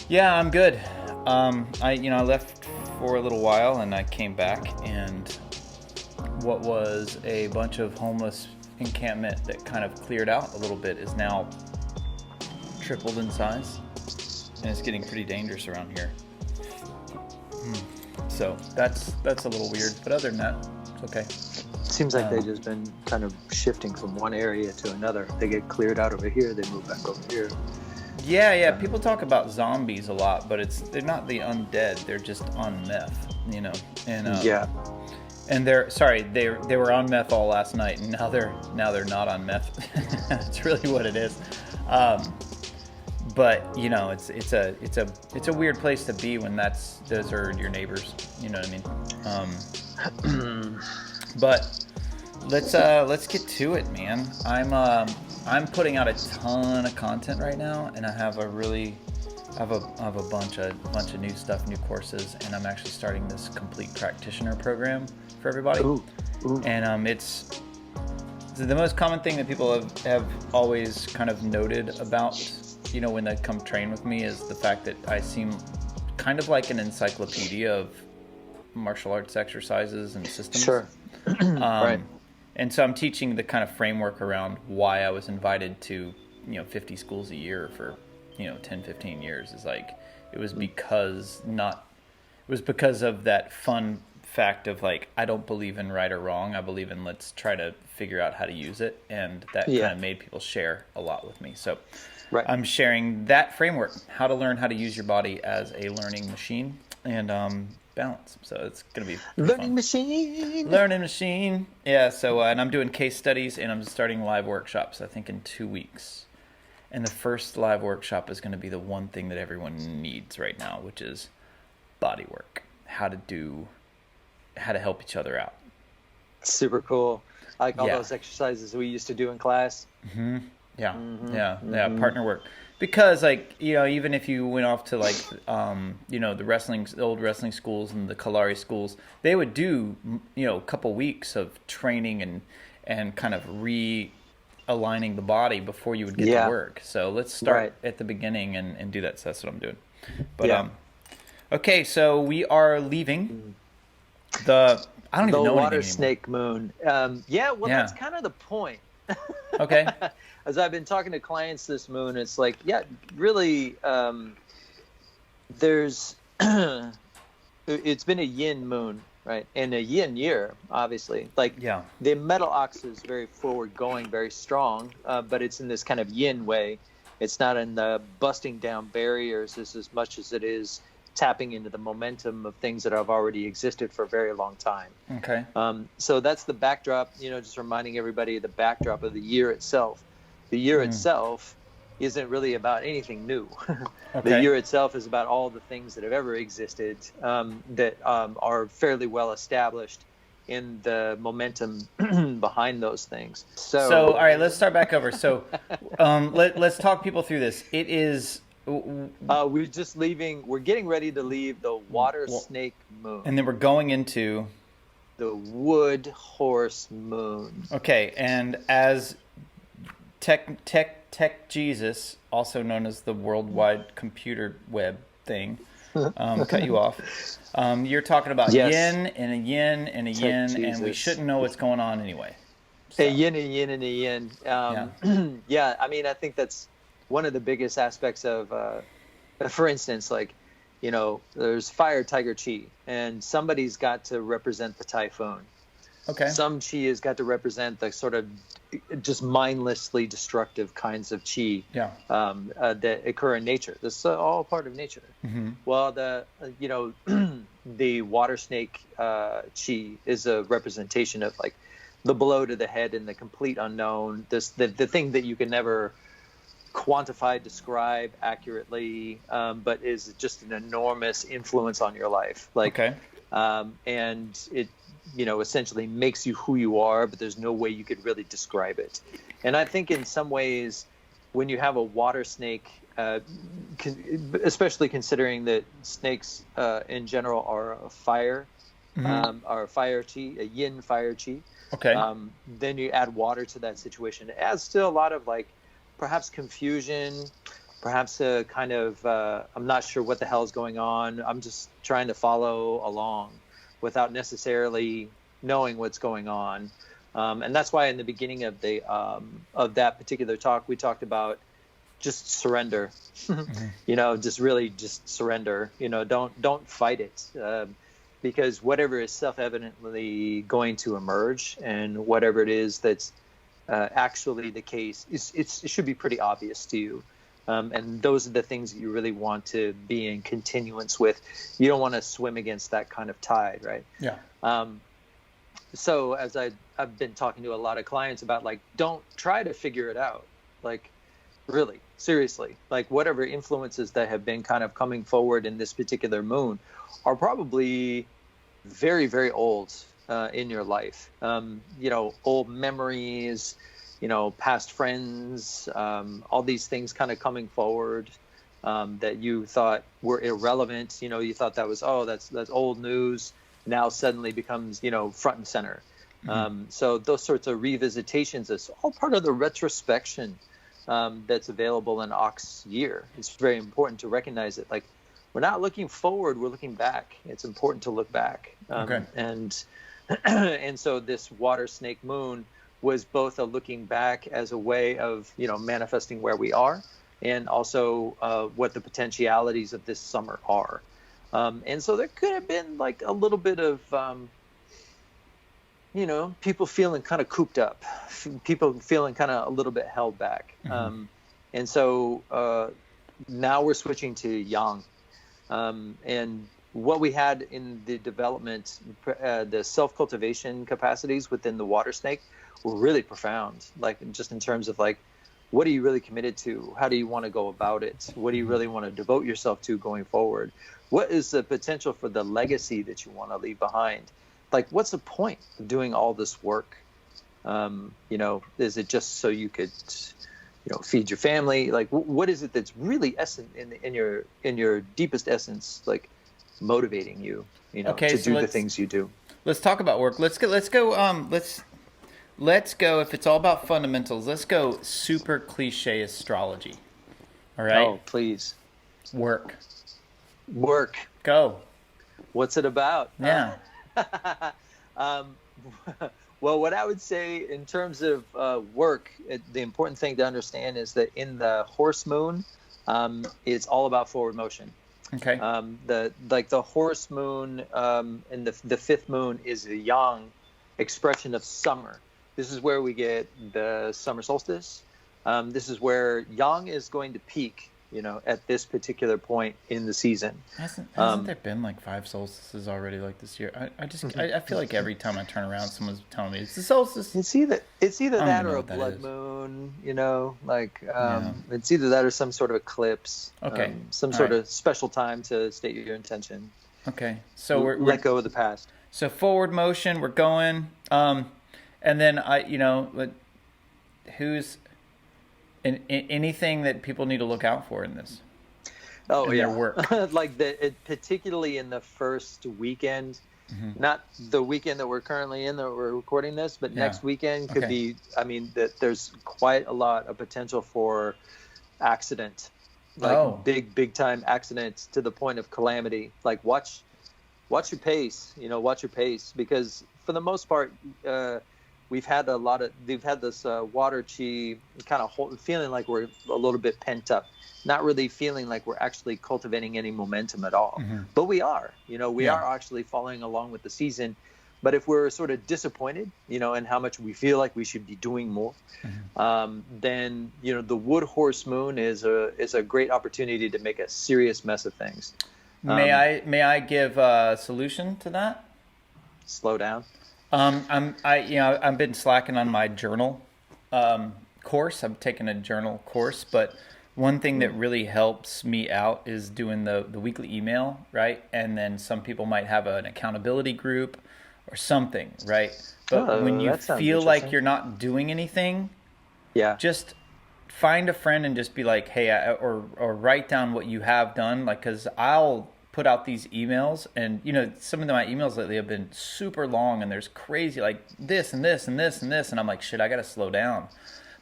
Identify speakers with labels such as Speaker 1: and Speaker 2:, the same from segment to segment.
Speaker 1: Yeah, I'm good. I left for a little while and I came back, and what was a bunch of homeless encampment that kind of cleared out a little bit is now tripled in size, and it's getting pretty dangerous around here. So that's a little weird, but other than that, it's okay.
Speaker 2: Seems like they've just been kind of shifting from one area to another. They get cleared out over here, they move back over here.
Speaker 1: Yeah. People talk about zombies a lot, but they're not the undead. They're just on meth, And
Speaker 2: Yeah.
Speaker 1: And they were on meth all last night, and now they're not on meth. That's really what it is. But it's a weird place to be when those are your neighbors. You know what I mean? But let's get to it, man. I'm putting out a ton of content right now, and I have a bunch of new stuff, new courses, and I'm actually starting this complete practitioner program for everybody.
Speaker 2: Ooh.
Speaker 1: And it's the most common thing that people have always kind of noted about, when they come train with me, is the fact that I seem kind of like an encyclopedia of martial arts exercises and systems.
Speaker 2: Sure. Right.
Speaker 1: And so I'm teaching the kind of framework around why I was invited to, 50 schools a year for, 10, 15 years. Is like, it was because of that fun fact of like, I don't believe in right or wrong. I believe in let's try to figure out how to use it. And that kind of made people share a lot with me. So
Speaker 2: Right.
Speaker 1: I'm sharing that framework, how to learn how to use your body as a learning machine and balance. So it's going to be
Speaker 2: Learning
Speaker 1: machine. Learning machine. Yeah. So, and I'm doing case studies, and I'm starting live workshops, I think in 2 weeks. And the first live workshop is going to be the one thing that everyone needs right now, which is body work, how to help each other out.
Speaker 2: Super cool. I like all those exercises we used to do in class.
Speaker 1: Mm-hmm. Yeah, partner work. Because even if you went off to the old wrestling schools and the Kalari schools, they would do, a couple weeks of training and kind of realigning the body before you would get to work. So let's start at the beginning and do that. So that's what I'm doing. But okay, so we are leaving I don't even know
Speaker 2: the water
Speaker 1: anything
Speaker 2: snake moon. That's kind of the point.
Speaker 1: Okay.
Speaker 2: As I've been talking to clients this moon, it's like, really, there's, it's been a yin moon, right? And a yin year, obviously. The metal ox is very forward going, very strong, but it's in this kind of yin way. It's not in the busting down barriers as much as it is tapping into the momentum of things that have already existed for a very long time.
Speaker 1: Okay.
Speaker 2: So that's the backdrop, just reminding everybody of the backdrop of the year itself. The year itself isn't really about anything new.
Speaker 1: Okay.
Speaker 2: The year itself is about all the things that have ever existed that are fairly well established in the momentum behind those things. So
Speaker 1: all right, let's start back over. So let's talk people through this. It is...
Speaker 2: we're getting ready to leave the water snake moon.
Speaker 1: And then we're going into...
Speaker 2: the wood horse moon. Okay,
Speaker 1: and as... Tech Jesus, also known as the worldwide computer web thing, cut you off. You're talking about yin and a yin and a yin,
Speaker 2: Jesus.
Speaker 1: And we shouldn't know what's going on anay. So.
Speaker 2: A yin and yin and a yin. I mean, I think that's one of the biggest aspects of, for instance, there's fire, tiger, chi, and somebody's got to represent the typhoon.
Speaker 1: Okay.
Speaker 2: Some chi has got to represent the sort of just mindlessly destructive kinds of chi that occur in nature. This is all part of nature.
Speaker 1: Mm-hmm.
Speaker 2: Well, the water snake chi is a representation of the blow to the head and the complete unknown. The thing that you can never quantify, describe accurately, but is just an enormous influence on your life. And it essentially makes you who you are, but there's no way you could really describe it. And I think in some ways, when you have a water snake, especially considering that snakes in general are a fire, are a fire chi, a yin fire chi.
Speaker 1: Okay.
Speaker 2: Then you add water to that situation. It adds to a lot of perhaps confusion, perhaps a kind of, I'm not sure what the hell is going on. I'm just trying to follow along without necessarily knowing what's going on. And that's why in the beginning of that particular talk, we talked about just surrender, just really just surrender, don't fight it. Because whatever is self-evidently going to emerge, and whatever it is that's actually the case, it should be pretty obvious to you. And those are the things that you really want to be in continuance with. You don't want to swim against that kind of tide, right?
Speaker 1: Yeah.
Speaker 2: So as I've been talking to a lot of clients about, like, don't try to figure it out. Like, really, seriously, like whatever influences that have been kind of coming forward in this particular moon are probably very, very old in your life. Old memories, past friends, all these things kind of coming forward that you thought were irrelevant. You thought that was, that's old news. Now suddenly becomes, front and center. So those sorts of revisitations is all part of the retrospection that's available in Ox year. It's very important to recognize it. Like, we're not looking forward, we're looking back. It's important to look back. And so this water snake moon was both a looking back as a way of, manifesting where we are, and also what the potentialities of this summer are. And so there could have been like a little bit of, people feeling kind of cooped up, people feeling kind of a little bit held back. And so now we're switching to yang. And what we had in the development, the self-cultivation capacities within the water snake were really profound, like just in terms of like, what are you really committed to? How do you want to go about it? What do you really want to devote yourself to going forward? What is the potential for the legacy that you want to leave behind? Like, what's the point of doing all this work? Is it just so you could, feed your family? Like, what is it that's really in your deepest essence, like motivating you, to do the things you do?
Speaker 1: Let's talk about work. Let's go. If it's all about fundamentals, let's go super cliche astrology. All right.
Speaker 2: Oh, please.
Speaker 1: Work.
Speaker 2: Go. What's it about?
Speaker 1: Yeah.
Speaker 2: Well, what I would say in terms of work, the important thing to understand is that in the horse moon, it's all about forward motion.
Speaker 1: Okay.
Speaker 2: The horse moon and the fifth moon is a yang expression of summer. This is where we get the summer solstice. This is where yang is going to peak, at this particular point in the season.
Speaker 1: Hasn't there been like 5 solstices already like this year? I feel like every time I turn around, someone's telling me it's the solstice.
Speaker 2: It's either that or a blood moon, it's either that or some sort of eclipse.
Speaker 1: Okay.
Speaker 2: Some sort of special time to state your intention.
Speaker 1: Okay. So we're
Speaker 2: let go of the past.
Speaker 1: So forward motion, we're going. And then who's anything that people need to look out for in this?
Speaker 2: Oh,
Speaker 1: in their work.
Speaker 2: Particularly in the first weekend, not the weekend that we're currently in that we're recording this, but next weekend could be. I mean, there's quite a lot of potential for accident, big time accidents to the point of calamity. Like watch your pace. Watch your pace, because for the most part, they've had this water chi kind of feeling like we're a little bit pent up, not really feeling like we're actually cultivating any momentum at all. But we are, we are actually following along with the season. But if we're sort of disappointed, in how much we feel like we should be doing more, then, the wood horse moon is a great opportunity to make a serious mess of things.
Speaker 1: May I give a solution to that?
Speaker 2: Slow down.
Speaker 1: I've been slacking on my journal course. I'm taking a journal course, but one thing that really helps me out is doing the weekly email, right? And then some people might have an accountability group or something, right? But when you feel like you're not doing anything, just find a friend and just be like, hey, or write down what you have done, like, because I'll put out these emails, and some of my emails lately have been super long, and there's crazy like this and this and this and this, and I'm like, shit, I gotta slow down.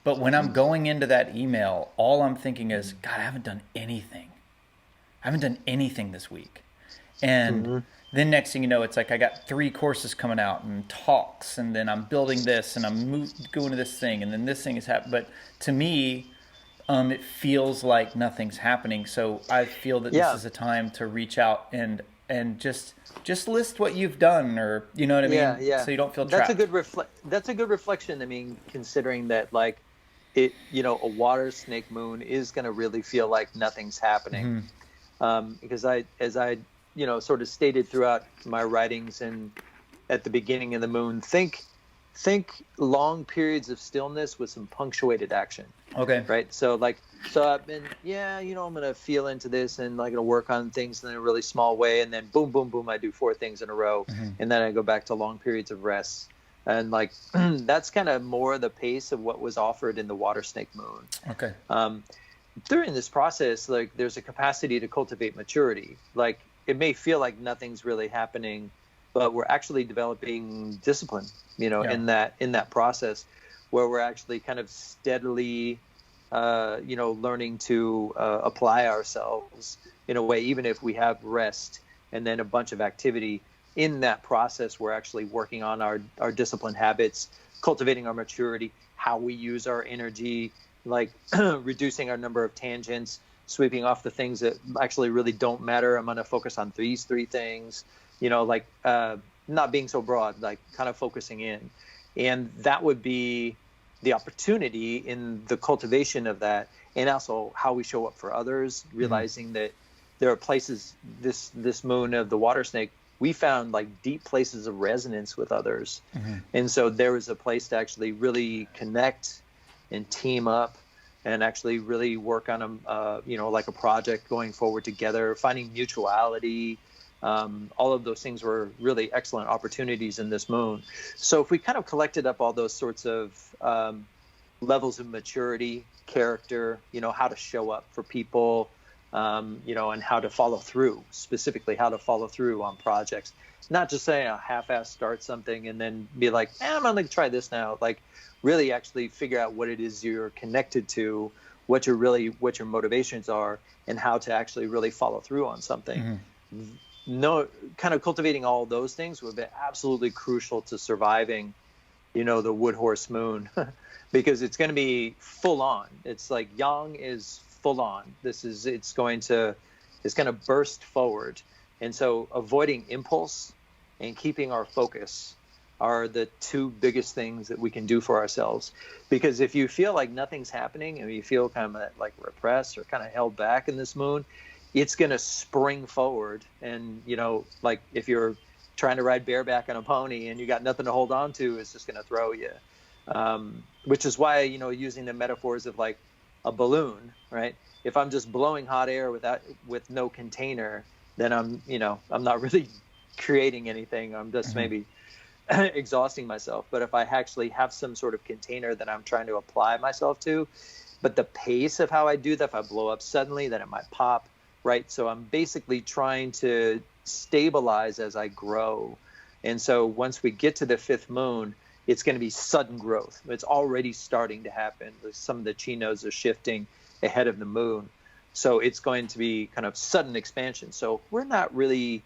Speaker 1: But when I'm going into that email, all I'm thinking is, God, I haven't done anything. I haven't done anything this week. And then next thing you know, it's like I got 3 courses coming out and talks, and then I'm building this, and I'm going to this thing, and then this thing is happening. But to me, it feels like nothing's happening. So I feel that this is a time to reach out and just list what you've done, or you know what I mean?
Speaker 2: Yeah.
Speaker 1: So you don't feel trapped.
Speaker 2: That's a good reflection. I mean, considering that like it, a water snake moon is going to really feel like nothing's happening. Because as I sort of stated throughout my writings and at the beginning of the moon, think long periods of stillness with some punctuated action.
Speaker 1: Okay.
Speaker 2: Right. So I've been, I'm going to feel into this and like, going to work on things in a really small way. And then boom, boom, boom, I do 4 things in a row. And then I go back to long periods of rest. And like, that's kind of more the pace of what was offered in the water snake moon.
Speaker 1: Okay.
Speaker 2: During this process, like there's a capacity to cultivate maturity. Like it may feel like nothing's really happening, but we're actually developing discipline, in that process where we're actually kind of steadily, learning to apply ourselves in a way, even if we have rest and then a bunch of activity in that process, we're actually working on our discipline habits, cultivating our maturity, how we use our energy, like reducing our number of tangents, sweeping off the things that actually really don't matter. I'm going to focus on these 3 things, not being so broad, like kind of focusing in. And that would be the opportunity in the cultivation of that. And also how we show up for others, realizing that there are places, this moon of the water snake, we found like deep places of resonance with others. And so there was a place to actually really connect and team up and actually really work on like a project going forward together, finding mutuality. All of those things were really excellent opportunities in this moon. So if we kind of collected up all those sorts of levels of maturity, character, how to show up for people, and how to follow through, specifically how to follow through on projects, not just saying a half-ass start something and then be like, I'm going to try this now. Like really actually figure out what it is you're connected to, what your motivations are, and how to actually really follow through on something. No, kind of cultivating all those things would be absolutely crucial to surviving, the wood horse moon, because it's going to be full on. It's like yang is full on. It's going to burst forward. And so avoiding impulse and keeping our focus are the 2 biggest things that we can do for ourselves. Because if you feel like nothing's happening and you feel kind of like repressed or kind of held back in this moon, it's going to spring forward. And, like if you're trying to ride bareback on a pony and you got nothing to hold on to, it's just going to throw you. Which is why, using the metaphors of like a balloon, right? If I'm just blowing hot air with no container, then I'm not really creating anything. I'm just maybe exhausting myself. But if I actually have some sort of container that I'm trying to apply myself to, but the pace of how I do that, if I blow up suddenly, then it might pop, right? So I'm basically trying to stabilize as I grow. And so once we get to the 5th moon, it's going to be sudden growth. It's already starting to happen. Some of the chinos are shifting ahead of the moon. So it's going to be kind of sudden expansion. So we're not really,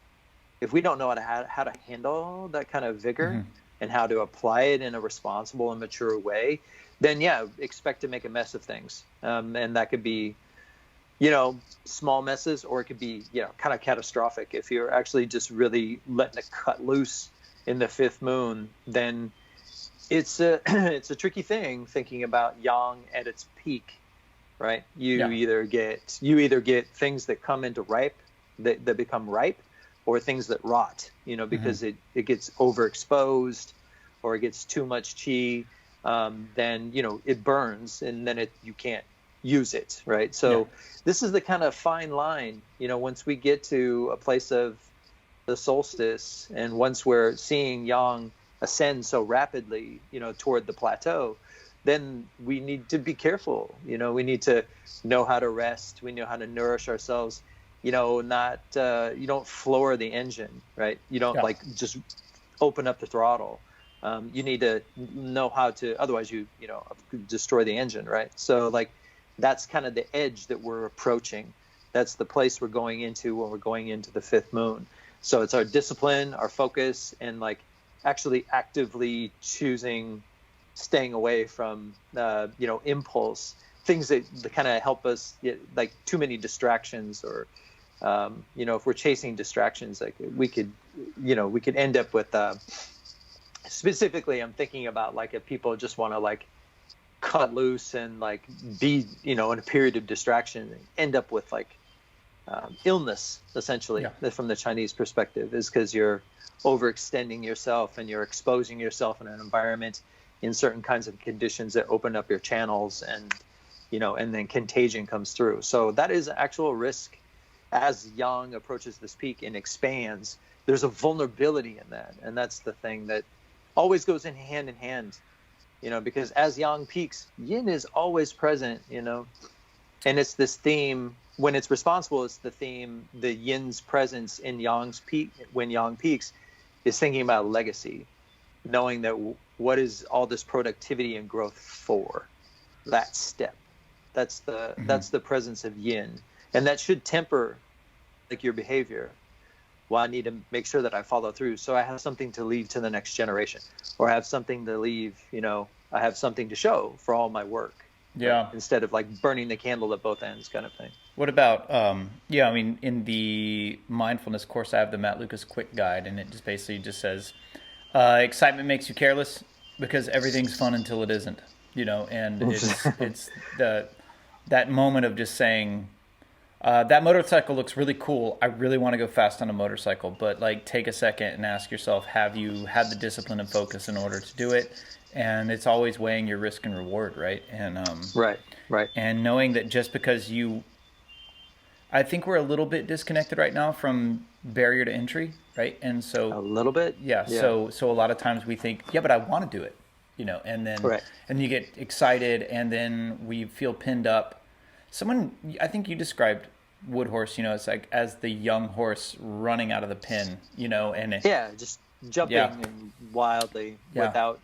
Speaker 2: if we don't know how to handle that kind of vigor and how to apply it in a responsible and mature way, then expect to make a mess of things. And that could be, small messes, or it could be, kind of catastrophic. If you're actually just really letting it cut loose in the 5th moon, then it's a tricky thing thinking about yang at its peak, right? You either get things that come into that become ripe, or things that rot, because it gets overexposed or it gets too much chi, then it burns and then you can't use it, right? So this is the kind of fine line, once we get to a place of the solstice, and once we're seeing yang ascend so rapidly, toward the plateau, then we need to be careful. We need to know how to rest. We know how to nourish ourselves. You don't floor the engine, right? You don't like just open up the throttle. You need to know how to, otherwise you know, destroy the engine, right? So like, that's kind of the edge that we're approaching. That's the place we're going into when we're going into the fifth moon. So it's our discipline, our focus, and like actually actively choosing, staying away from, you know, impulse, things that kind of help us get, like too many distractions, or, you know, if we're chasing distractions, like we could, you know, we could end up with, specifically, I'm thinking about like if people just want to like cut loose and like be, you know, in a period of distraction, end up with like illness, essentially, from the Chinese perspective, is because you're overextending yourself and you're exposing yourself in an environment in certain kinds of conditions that open up your channels, and, you know, and then contagion comes through. So that is actual risk as Yang approaches this peak and expands. There's a vulnerability in that, and that's the thing that always goes in hand, you know, because as Yang peaks, Yin is always present, you know, and it's this theme. When it's responsible, it's the theme. The Yin's presence in Yang's peak, when Yang peaks, is thinking about legacy, knowing that what is all this productivity and growth for? That step. That's the presence of Yin, and that should temper like your behavior. Well, I need to make sure that I follow through, so I have something to leave to the next generation, or I have something to leave. You know, I have something to show for all my work.
Speaker 1: Yeah.
Speaker 2: Right? Instead of like burning the candle at both ends, kind of thing.
Speaker 1: What about, I mean, in the mindfulness course, I have the Matt Lucas Quick Guide, and it just basically just says, excitement makes you careless because everything's fun until it isn't, you know, and it's that moment of just saying, that motorcycle looks really cool. I really want to go fast on a motorcycle, but like take a second and ask yourself, have you had the discipline and focus in order to do it? And it's always weighing your risk and reward, right? And
Speaker 2: right.
Speaker 1: And knowing that just because I think we're a little bit disconnected right now from barrier to entry, right? And so
Speaker 2: a little bit,
Speaker 1: yeah. So a lot of times we think, yeah, but I want to do it, you know, and then and you get excited, and then we feel pinned up. I think you described Wood Horse, you know, it's like as the young horse running out of the pen, you know, and
Speaker 2: just jumping and wildly without.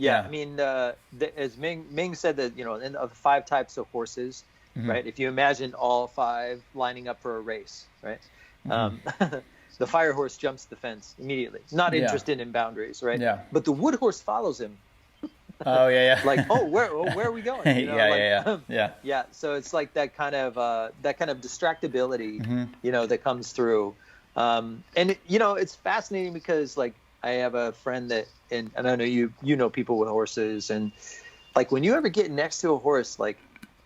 Speaker 2: I mean, as Ming said, that, you know, in of 5 types of horses, right? If you imagine all 5 lining up for a race, right? The fire horse jumps the fence immediately, not interested in boundaries, right? Yeah. But the wood horse follows him.
Speaker 1: Oh yeah.
Speaker 2: Like, where are we going? You know, yeah. So it's like that kind of distractibility, you know, that comes through, and you know, it's fascinating because like I have a friend that, and I know you know people with horses, and like when you ever get next to a horse, like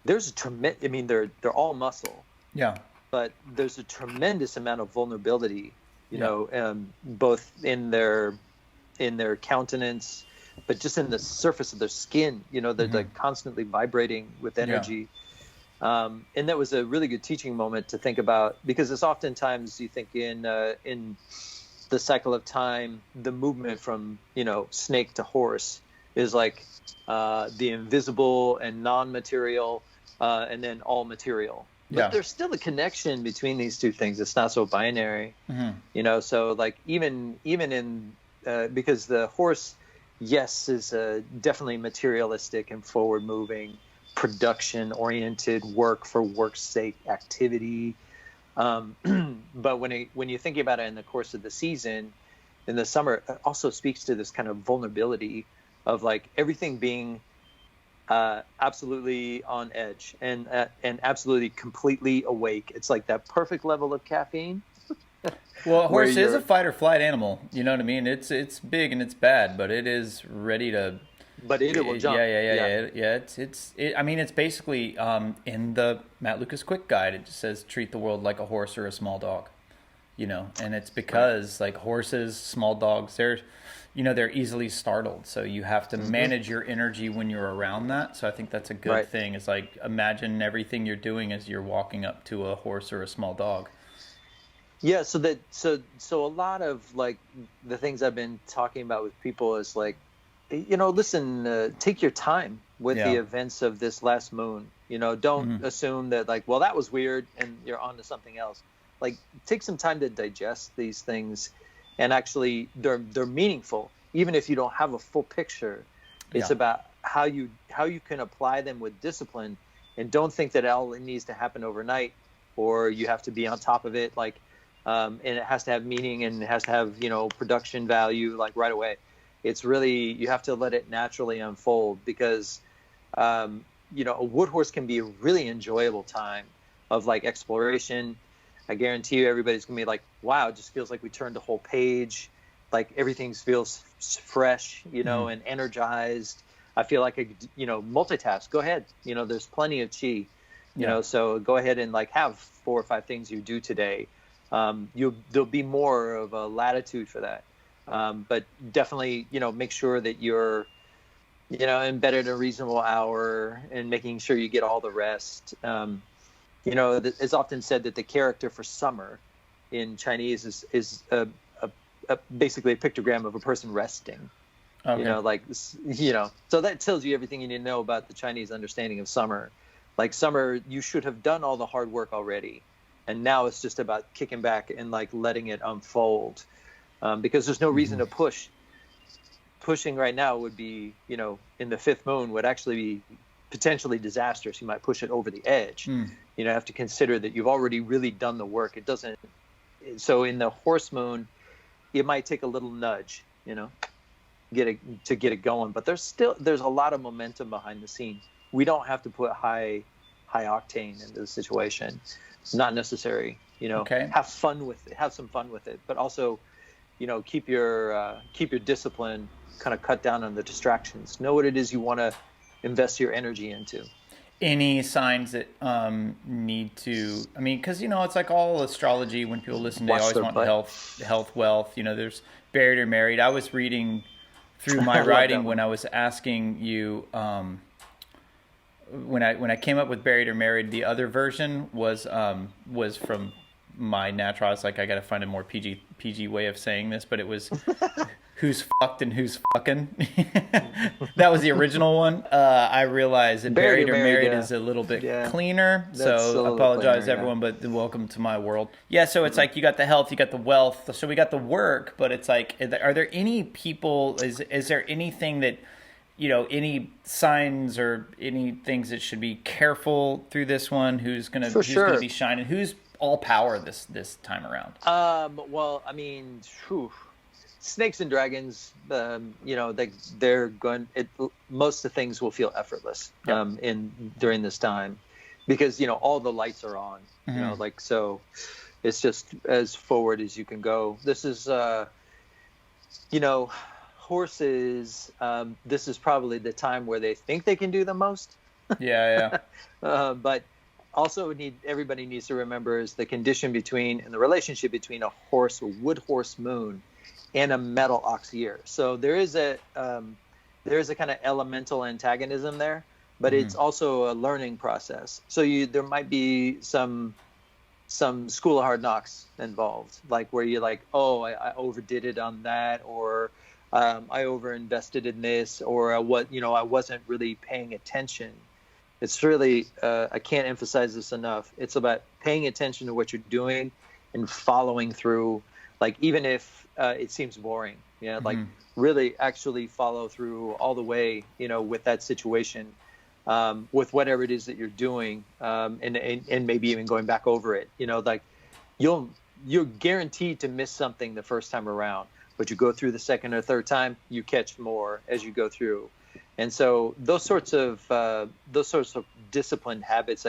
Speaker 2: there's a tremendous. I mean, they're all muscle. Yeah. But there's a tremendous amount of vulnerability, you know, both in their countenance, but just in the surface of their skin, you know, they're like constantly vibrating with energy. And that was a really good teaching moment to think about, because it's oftentimes you think in the cycle of time, the movement from, you know, snake to horse is like the invisible and non-material, and then all material. But there's still a connection between these two things. It's not so binary, you know. So like even in because the horse, yes, is definitely materialistic and forward-moving, production-oriented, work for work's sake activity. But when you're thinking about it in the course of the season, in the summer, it also speaks to this kind of vulnerability of like everything being absolutely on edge and absolutely completely awake. It's like that perfect level of caffeine.
Speaker 1: Well, a horse is a fight or flight animal. You know what I mean? It's big and it's bad, but it is ready to.
Speaker 2: But it will jump.
Speaker 1: Yeah. I mean, it's basically in the Matt Lucas Quick Guide. It just says treat the world like a horse or a small dog. You know, and it's because like horses, small dogs, they're easily startled. So you have to manage your energy when you're around that. So I think that's a good thing. Is like imagine everything you're doing as you're walking up to a horse or a small dog.
Speaker 2: Yeah, so a lot of like the things I've been talking about with people is like, you know, listen, take your time with the events of this last moon. You know, don't assume that like, well, that was weird and you're on to something else. Like, take some time to digest these things, and actually they're meaningful. even if you don't have a full picture, it's about how you can apply them with discipline, and don't think that all it needs to happen overnight, or you have to be on top of it, like, and it has to have meaning, and it has to have, production value, like, right away. It's really, you have to let it naturally unfold, because, a wood horse can be a really enjoyable time of, like, exploration. I guarantee you everybody's gonna be like, wow, it just feels like we turned a whole page, like everything feels fresh, and energized. I feel like multitask. Go ahead. There's plenty of chi, so go ahead and, like, have 4 or 5 things you do today. There'll be more of a latitude for that. But definitely, make sure that you're, in bed at a reasonable hour, and making sure you get all the rest. It's often said that the character for summer in Chinese is basically a pictogram of a person resting. Okay. So that tells you everything you need to know about the Chinese understanding of summer. Like, summer, you should have done all the hard work already, and now it's just about kicking back and, like, letting it unfold, because there's no reason to push. Pushing right now would be, in the 5th moon, would actually be potentially disastrous. You might push it over the edge. You have to consider that you've already really done the work. It doesn't. So in the horse moon, it might take a little nudge, get it going. But there's a lot of momentum behind the scenes. We don't have to put high octane into the situation. It's not necessary.
Speaker 1: Okay.
Speaker 2: Have fun with it. Have some fun with it, but also, keep your discipline. Kind of cut down on the distractions. Know what it is you want to invest your energy into.
Speaker 1: Any signs that need to, because it's like all astrology. When people listen, they always want health, wealth. There's buried or married. I was reading through my writing when I was asking you, when I came up with buried or married. The other version was from my natural. I was like, I got to find a more PG way of saying this, but it was who's fucked and who's fucking. That was the original one. I realized that buried or married is a little bit cleaner. So apologize, cleaner, everyone, but welcome to my world. Yeah, so it's like you got the health, you got the wealth. So we got the work, but it's like, are there any people, is there anything that, any signs or any things that should be careful through this one? Who's going to be shining? Who's all power this time around?
Speaker 2: Well, snakes and dragons, they're going. Most of the things will feel effortless during this time, because all the lights are on. So it's just as forward as you can go. This is, horses. This is probably the time where they think they can do the most.
Speaker 1: Yeah.
Speaker 2: But also, everybody needs to remember is the condition between and the relationship between a wood horse moon and a metal ox year. So there is a kind of elemental antagonism there, but it's also a learning process. So there might be some school of hard knocks involved, like where you're like, oh, I overdid it on that, or I overinvested in this, or I wasn't really paying attention. It's really, I can't emphasize this enough. It's about paying attention to what you're doing and following through, like, even if it seems boring, like really actually follow through all the way, with that situation, with whatever it is that you're doing, and maybe even going back over it, like you're guaranteed to miss something the first time around, but you go through the second or third time, you catch more as you go through. And so those sorts of disciplined habits,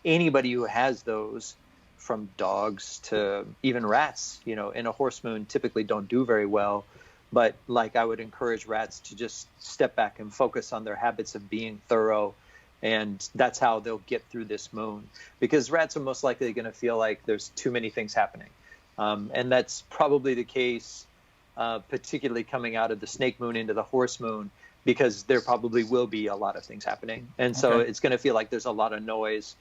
Speaker 2: anybody who has those, from dogs to even rats, in a horse moon, typically don't do very well. But like, I would encourage rats to just step back and focus on their habits of being thorough. And that's how they'll get through this moon, because rats are most likely going to feel like there's too many things happening. And that's probably the case, particularly coming out of the snake moon into the horse moon, because there probably will be a lot of things happening. And so it's going to feel like there's a lot of noise.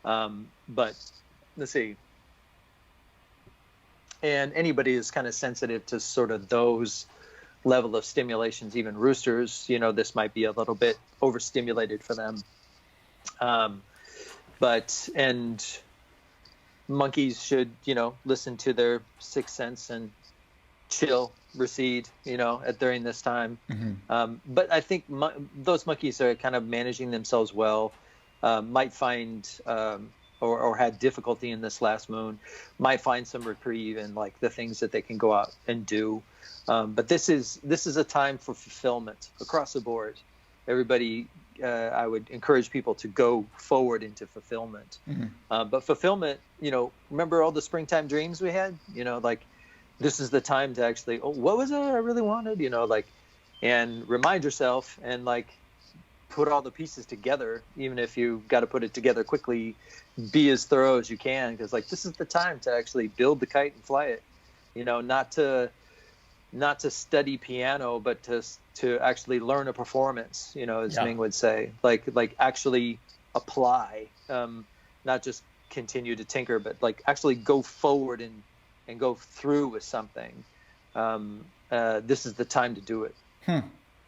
Speaker 2: But let's see. And anybody is kind of sensitive to sort of those level of stimulations, even roosters, this might be a little bit overstimulated for them. And monkeys should, listen to their sixth sense and chill recede, during this time. But I think those monkeys are kind of managing themselves well. Might find or had difficulty in this last moon, might find some reprieve in like the things that they can go out and do. But this is a time for fulfillment across the board. Everybody, I would encourage people to go forward into fulfillment. But fulfillment, remember all the springtime dreams we had? Like this is the time to actually, what was it I really wanted? And remind yourself and like put all the pieces together, even if you got to put it together quickly. Be as thorough as you can, because like this is the time to actually build the kite and fly it. Not to study piano, but to actually learn a performance. As Ming would say, like actually apply, not just continue to tinker, but like actually go forward and go through with something. This is the time to do it.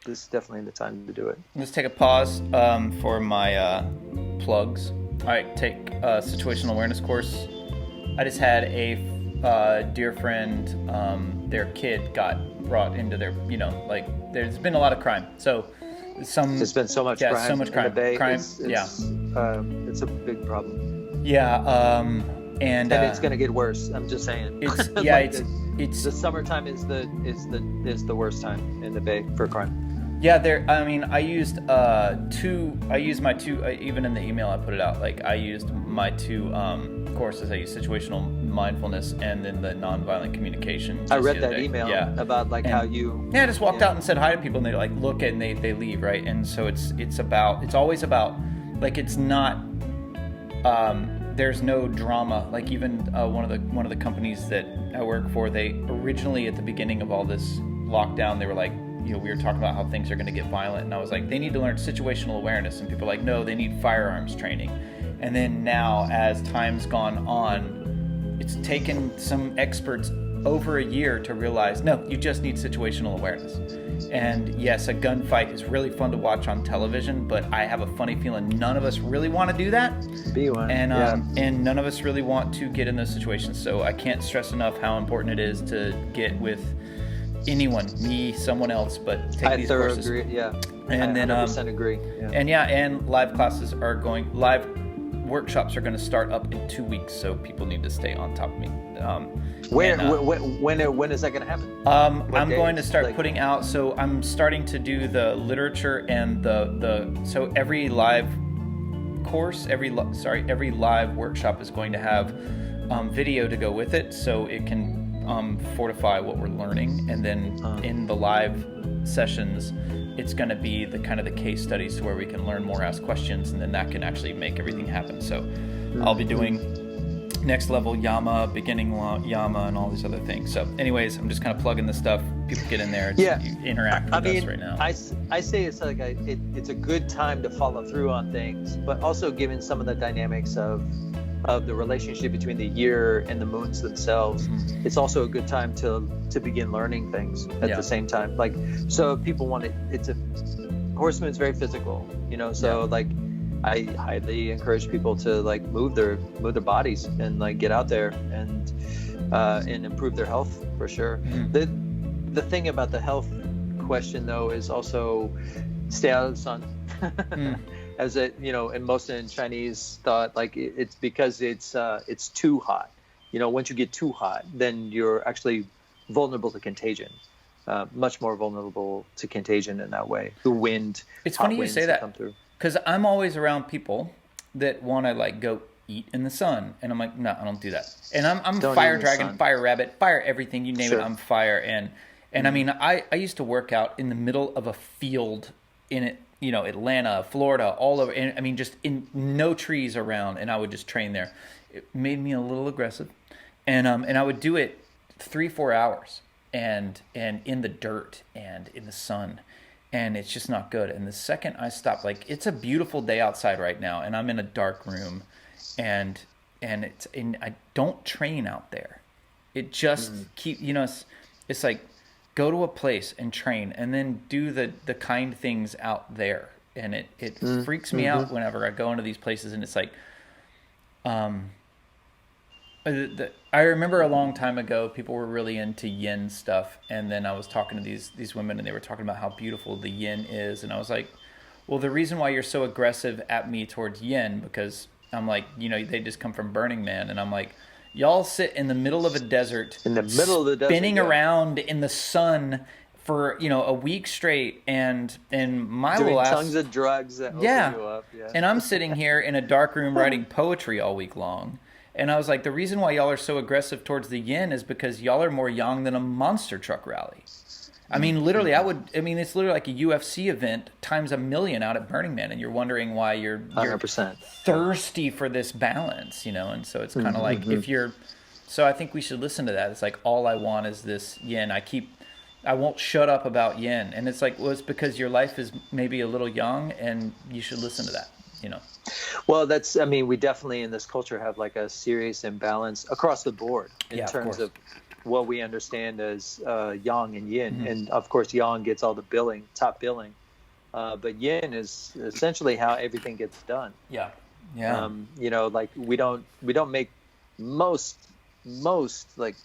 Speaker 2: This is definitely the time to do it.
Speaker 1: Let's take a pause for my plugs. All right, take a situational awareness course. I just had a dear friend, their kid got brought into their, there's been a lot of crime. So there's
Speaker 2: been so much crime.
Speaker 1: So much crime.
Speaker 2: In the Bay.
Speaker 1: Crime.
Speaker 2: It's a big problem.
Speaker 1: Yeah. And
Speaker 2: it's going to get worse. I'm just saying.
Speaker 1: It's it's
Speaker 2: the summertime is the worst time in the Bay for crime.
Speaker 1: Yeah, I used my two, even in the email I put it out, like I used my two courses. I used situational mindfulness and then the nonviolent communication.
Speaker 2: I read that email about how you...
Speaker 1: Yeah, I just walked out and said hi to people and they like look at and they leave, right? And so it's always about, like it's not, there's no drama. Like even one of the companies that I work for, they originally at the beginning of all this lockdown, they were like, we were talking about how things are going to get violent, and I was like, they need to learn situational awareness, and people are like, no, they need firearms training. And then now, as time's gone on, it's taken some experts over a year to realize, no, you just need situational awareness. And yes, a gunfight is really fun to watch on television, but I have a funny feeling none of us really want to do that.
Speaker 2: Be one.
Speaker 1: And none of us really want to get in those situations. So I can't stress enough how important it is to get with anyone, me, someone else, but take these courses.
Speaker 2: Agree. Yeah.
Speaker 1: And
Speaker 2: I
Speaker 1: then
Speaker 2: 100% agree. Yeah.
Speaker 1: And live workshops are going to start up in 2 weeks, so people need to stay on top of me.
Speaker 2: When is that going to happen?
Speaker 1: I'm going to start putting out. So I'm starting to do the literature and so every live course, every live workshop is going to have video to go with it, so it can fortify what we're learning. And then in the live sessions, it's going to be the kind of the case studies to where we can learn more, ask questions, and then that can actually make everything happen. So I'll be doing next level Yama, beginning Yama, and all these other things. So anyways, I'm just kind of plugging the stuff. People get in there, you interact with us right now.
Speaker 2: I say it's like it's a good time to follow through on things, but also given some of the dynamics of the relationship between the year and the moons themselves, it's also a good time to begin learning things at the same time. Like, so people want Horseman is very physical, like I highly encourage people to like move their bodies and like get out there and improve their health for sure. The thing about the health question though is also stay out of the sun. As it, and most in Chinese thought, like it's because it's too hot. Once you get too hot, then you're actually vulnerable to contagion, much more vulnerable to contagion in that way. The wind.
Speaker 1: It's funny you say that, because I'm always around people that want to like go eat in the sun, and I'm like, no, I don't do that. And I'm fire dragon, fire rabbit, fire everything, you name it, I'm fire. And I mean, I used to work out in the middle of a field in it. Atlanta, Florida, all over. And I mean, just in no trees around, and I would just train there. It made me a little aggressive, and I would do it 3-4 hours, and in the dirt and in the sun, and it's just not good. And the second I stopped, like it's a beautiful day outside right now, and I'm in a dark room, and I don't train out there. It just it's like, go to a place and train, and then do the kind things out there. And it freaks me out whenever I go into these places, and it's like, I remember a long time ago, people were really into yin stuff, and then I was talking to these women, and they were talking about how beautiful the yin is, and I was like, well, the reason why you're so aggressive at me towards yin, because I'm like, they just come from Burning Man, and I'm like, y'all sit in the middle of a desert,
Speaker 2: In the middle of the desert,
Speaker 1: spinning
Speaker 2: yeah.
Speaker 1: around in the sun for a week straight, and my
Speaker 2: Doing
Speaker 1: little
Speaker 2: tons
Speaker 1: ass,
Speaker 2: of drugs that open
Speaker 1: yeah.
Speaker 2: you up. Yeah.
Speaker 1: And I'm sitting here in a dark room writing poetry all week long. And I was like, the reason why y'all are so aggressive towards the yin is because y'all are more yang than a monster truck rally. I mean, literally, it's literally like a UFC event times a million out at Burning Man. And you're wondering why you're
Speaker 2: 100%.
Speaker 1: thirsty for this balance, And so it's kind of like so I think we should listen to that. It's like, all I want is this yin. I won't shut up about yin. And it's like, well, it's because your life is maybe a little young and you should listen to that,
Speaker 2: Well, we definitely in this culture have like a serious imbalance across the board in terms of what we understand as yang and yin. And of course, yang gets all the top billing. But yin is essentially how everything gets done.
Speaker 1: Yeah. Yeah.
Speaker 2: Like we don't make most like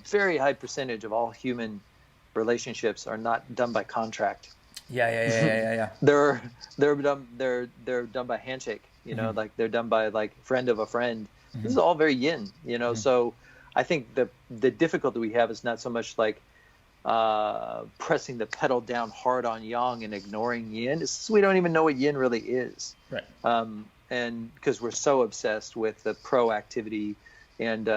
Speaker 2: very high percentage of all human relationships are not done by contract.
Speaker 1: Yeah.
Speaker 2: They're done by handshake, like they're done by like friend of a friend. This is all very yin, So I think the difficulty we have is not so much like pressing the pedal down hard on yang and ignoring yin. It's we don't even know what yin really is,
Speaker 1: right?
Speaker 2: And because we're so obsessed with the proactivity and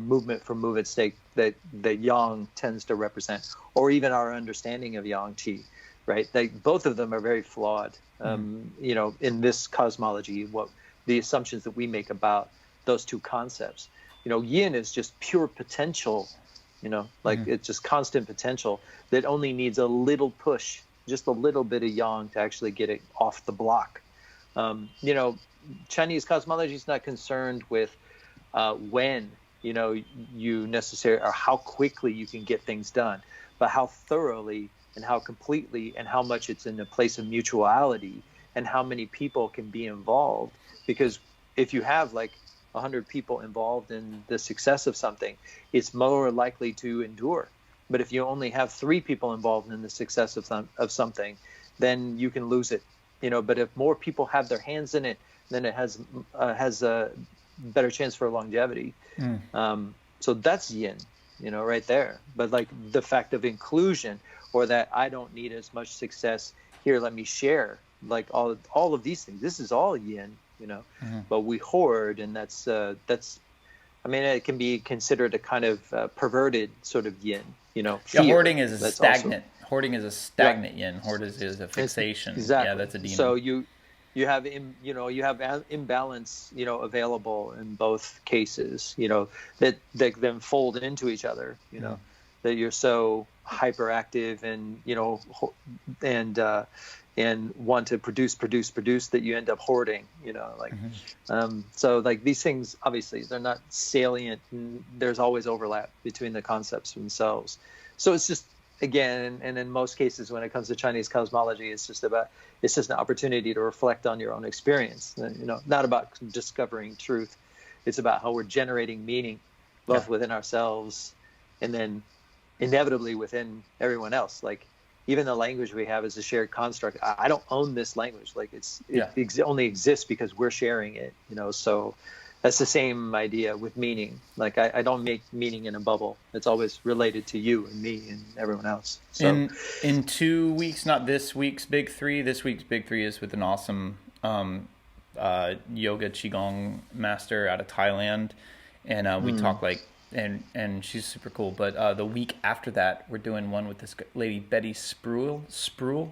Speaker 2: movement for movement's sake that yang tends to represent, or even our understanding of yang qi. Right, both of them are very flawed. In this cosmology, what the assumptions that we make about those two concepts. Yin is just pure potential. It's just constant potential that only needs a little push, just a little bit of yang to actually get it off the block. Chinese cosmology is not concerned with when you necessarily or how quickly you can get things done, but how thoroughly and how completely and how much it's in a place of mutuality and how many people can be involved. Because if you have like 100 people involved in the success of something, it's more likely to endure. But if you only have 3 people involved in the success of something, then you can lose it. But if more people have their hands in it, then it has a better chance for longevity. So that's yin, right there. But like the fact of inclusion, or that I don't need as much success here, let me share, like all of these things. This is all yin, but we hoard, and that's it can be considered a kind of perverted sort of yin, fear.
Speaker 1: Yeah, hoarding is a stagnant. Hoarding is a stagnant yin. Hoard is a fixation.
Speaker 2: Exactly.
Speaker 1: Yeah, that's a demon.
Speaker 2: So you have imbalance, available in both cases, that then fold into each other, that you're so hyperactive and want to produce that you end up hoarding, so like these things, obviously they're not salient, and there's always overlap between the concepts themselves. So it's just, again, and in most cases when it comes to Chinese cosmology, it's just an opportunity to reflect on your own experience, not about discovering truth. It's about how we're generating meaning both within ourselves and then inevitably within everyone else. Like even the language we have is a shared construct. I don't own this language. Like it only exists because we're sharing it, so that's the same idea with meaning. Like I don't make meaning in a bubble. It's always related to you and me and everyone else. So
Speaker 1: in 2 weeks, not this week's big 3, this week's big 3 is with an awesome yoga qigong master out of Thailand, and we talk like, and she's super cool. But the week after that, we're doing one with this lady Betty Spruill,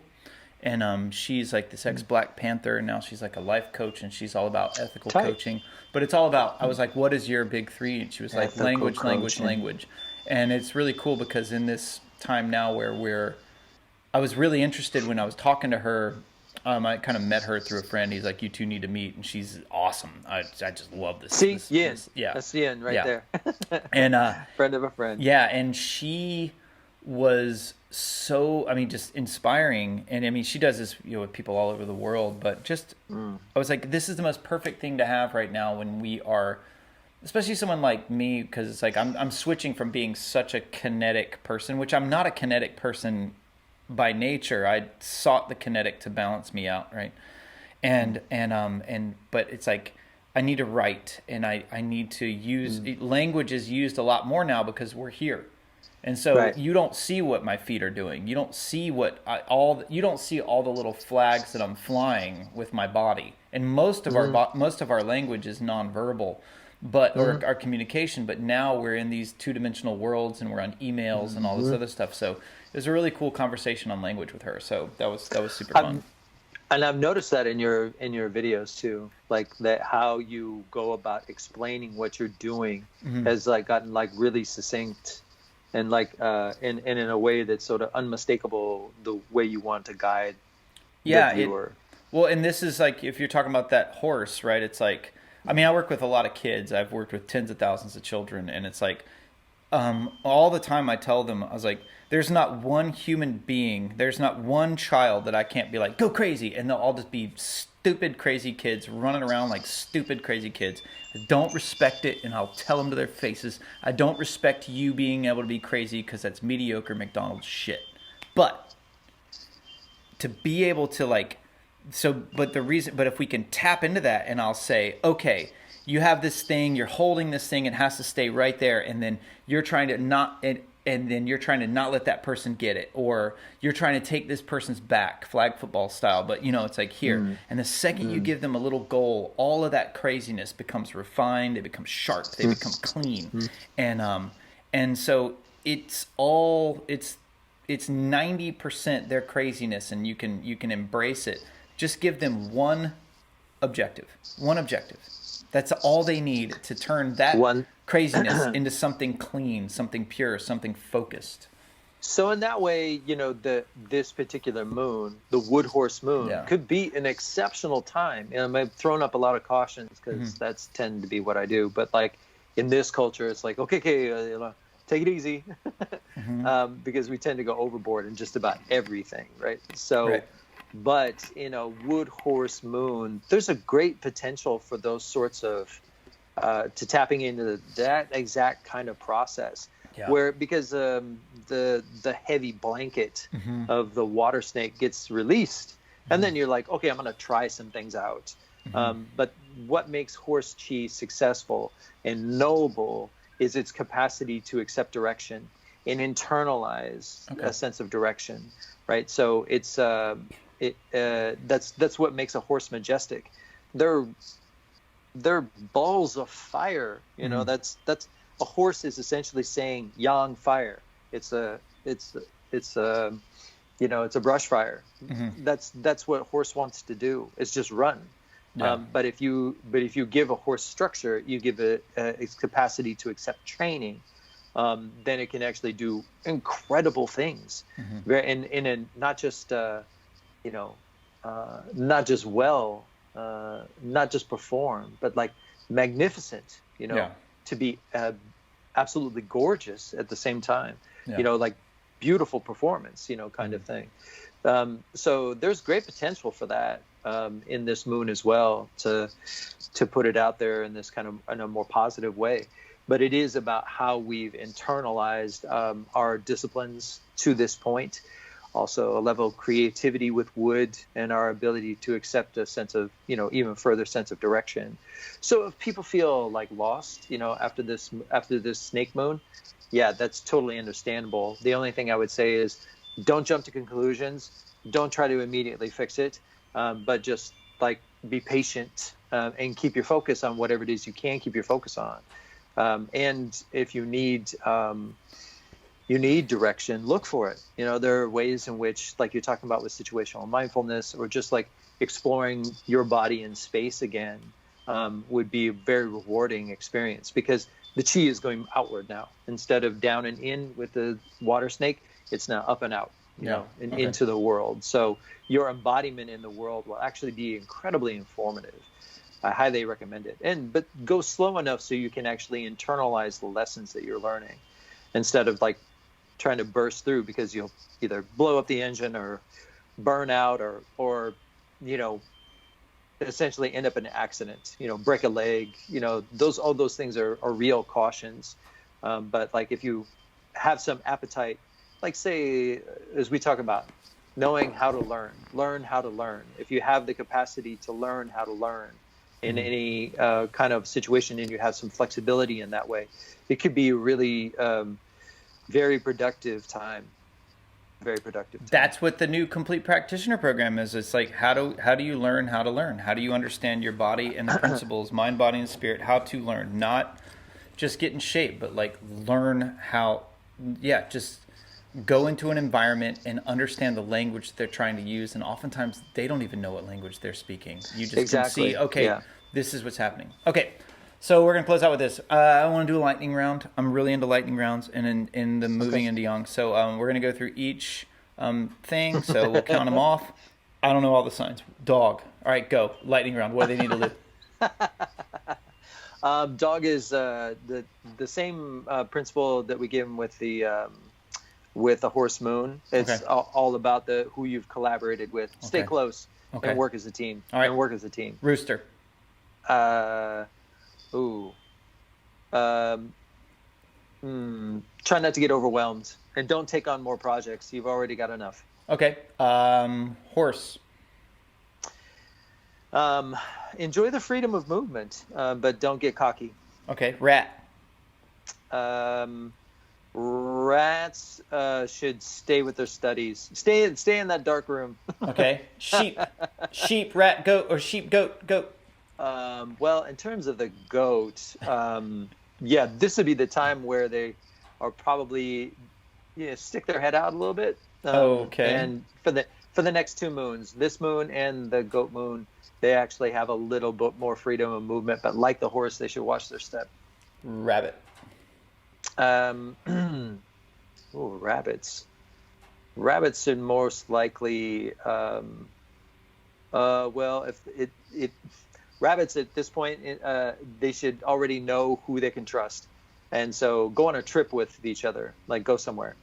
Speaker 1: and she's like this ex-Black Panther, and now she's like a life coach, and she's all about ethical coaching. But it's all about, I was like, what is your big 3? And she was like, language. And it's really cool because in this time now where I was really interested when I was talking to her. I kind of met her through a friend. He's like, you two need to meet, and she's awesome. I just love this.
Speaker 2: See, yin. That's yin right there.
Speaker 1: And
Speaker 2: friend of a friend.
Speaker 1: Yeah, and she was so, just inspiring. And she does this, with people all over the world. But just, I was like, this is the most perfect thing to have right now when we are especially someone like me, because it's like I'm switching from being such a kinetic person, which I'm not a kinetic person by nature. I sought the kinetic to balance me out, right? And but it's like I need to write, and I need to use language is used a lot more now because we're here. And so
Speaker 2: Right.
Speaker 1: you don't see what my feet are doing. You don't see you don't see all the little flags that I'm flying with my body. And most of most of our language is nonverbal, but or our communication. But now we're in these two-dimensional worlds, and we're on emails and all this other stuff. So it was a really cool conversation on language with her. So that was super fun.
Speaker 2: And I've noticed that in your videos too, like that how you go about explaining what you're doing has like gotten like really succinct and like in a way that's sort of unmistakable the way you want to guide the viewer.
Speaker 1: Well, and this is like if you're talking about that horse, right? It's like I mean, I work with a lot of kids. I've worked with tens of thousands of children, and it's like all the time I tell them, I was like, there's not one human being, there's not one child that I can't be like, go crazy, and they'll all just be stupid, crazy kids running around like stupid, crazy kids. I don't respect it, and I'll tell them to their faces, I don't respect you being able to be crazy because that's mediocre McDonald's shit. But to be able to like, but if we can tap into that, and I'll say, okay, you have this thing, you're holding this thing, it has to stay right there, and then you're trying to not let that person get it, or you're trying to take this person's back, flag football style, but it's like here. And the second you give them a little goal, all of that craziness becomes refined, it becomes sharp, they become clean. And so it's 90% their craziness, and you can embrace it. Just give them one objective. That's all they need to turn that craziness into something clean, something pure, something focused.
Speaker 2: So in that way, this particular moon, the Wood Horse moon, could be an exceptional time. And I've thrown up a lot of cautions because that's tend to be what I do. But like in this culture, it's like, okay, take it easy, because we tend to go overboard in just about everything, right? So. Right. But in a Wood Horse moon, there's a great potential for those sorts of to tapping into that exact kind of process, where because the heavy blanket of the water snake gets released, and then you're like, okay, I'm going to try some things out. But what makes horse chi successful and noble is its capacity to accept direction and internalize a sense of direction, right? So it's that's what makes a horse majestic. They're balls of fire. That's a horse is essentially saying yang fire. It's a brush fire. That's what a horse wants to do. It's just run. But if you give a horse structure, you give it its capacity to accept training, then it can actually do incredible things. And not just not just perform, but like magnificent, to be absolutely gorgeous at the same time, like beautiful performance, kind of thing. So there's great potential for that in this moon as well, to put it out there in this kind of in a more positive way. But it is about how we've internalized our disciplines to this point. Also a level of creativity with wood and our ability to accept a sense of, even further sense of direction. So if people feel like lost, after this snake moon, that's totally understandable. The only thing I would say is don't jump to conclusions. Don't try to immediately fix it, but just like be patient and keep your focus on whatever it is you can keep your focus on. And if you need direction, look for it. There are ways in which, like you're talking about with situational mindfulness, or just like exploring your body in space again, would be a very rewarding experience, because the chi is going outward now. Instead of down and in with the water snake, it's now up and out, into the world. So your embodiment in the world will actually be incredibly informative. I highly recommend it. But go slow enough so you can actually internalize the lessons that you're learning, instead of like trying to burst through, because you'll either blow up the engine or burn out or essentially end up in an accident, break a leg, all those things are real cautions. But like if you have some appetite, like say, as we talk about, knowing how to learn how to learn. If you have the capacity to learn how to learn in any kind of situation, and you have some flexibility in that way, it could be really very productive time. Very productive time.
Speaker 1: That's what the new complete practitioner program is. It's like how do you learn how to learn? How do you understand your body and the principles, mind, body, and spirit? How to learn, not just get in shape, but like learn how. Yeah, just go into an environment and understand the language they're trying to use, and oftentimes they don't even know what language they're speaking. You just can see, okay, this is what's happening. Okay, so we're going to close out with this. I want to do a lightning round. I'm really into lightning rounds and in the moving into yang. So we're going to go through each thing, so we'll count them off. I don't know all the signs. Dog. All right, go. Lightning round. What do they need to do?
Speaker 2: Dog is the same principle that we give them with the horse moon. It's all about who you've collaborated with. Stay close and work as a team.
Speaker 1: All right.
Speaker 2: And work as a team.
Speaker 1: Rooster.
Speaker 2: Try not to get overwhelmed, and don't take on more projects. You've already got enough.
Speaker 1: Okay. Horse.
Speaker 2: Enjoy the freedom of movement, but don't get cocky.
Speaker 1: Okay. Rat.
Speaker 2: Rats should stay with their studies. Stay in that dark room.
Speaker 1: Okay. Sheep. Sheep, rat, goat, or sheep, goat, goat.
Speaker 2: Well, in terms of the goat, this would be the time where they are probably stick their head out a little bit. And for the next 2 moons, this moon and the goat moon, they actually have a little bit more freedom of movement. But like the horse, they should watch their step.
Speaker 1: Rabbit.
Speaker 2: Rabbits. Rabbits should most likely. Rabbits at this point, they should already know who they can trust, and so go on a trip with each other, like go somewhere.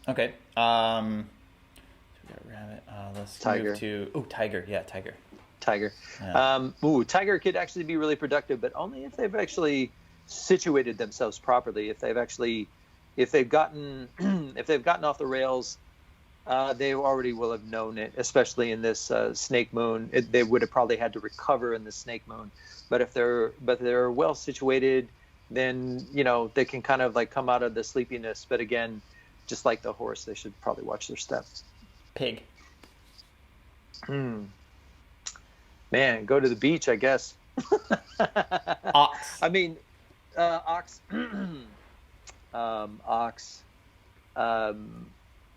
Speaker 1: Okay. So we got rabbit. Let's
Speaker 2: tiger.
Speaker 1: Move to tiger. Yeah, tiger.
Speaker 2: Tiger.
Speaker 1: Yeah.
Speaker 2: Tiger could actually be really productive, but only if they've actually situated themselves properly. If they've gotten off the rails, they already will have known it, especially in this snake moon. They would have probably had to recover in the snake moon. But if they're well situated, then they can kind of like come out of the sleepiness. But again, just like the horse, they should probably watch their steps.
Speaker 1: Pig.
Speaker 2: Man, go to the beach, I guess.
Speaker 1: Ox.
Speaker 2: I mean, ox. Ox.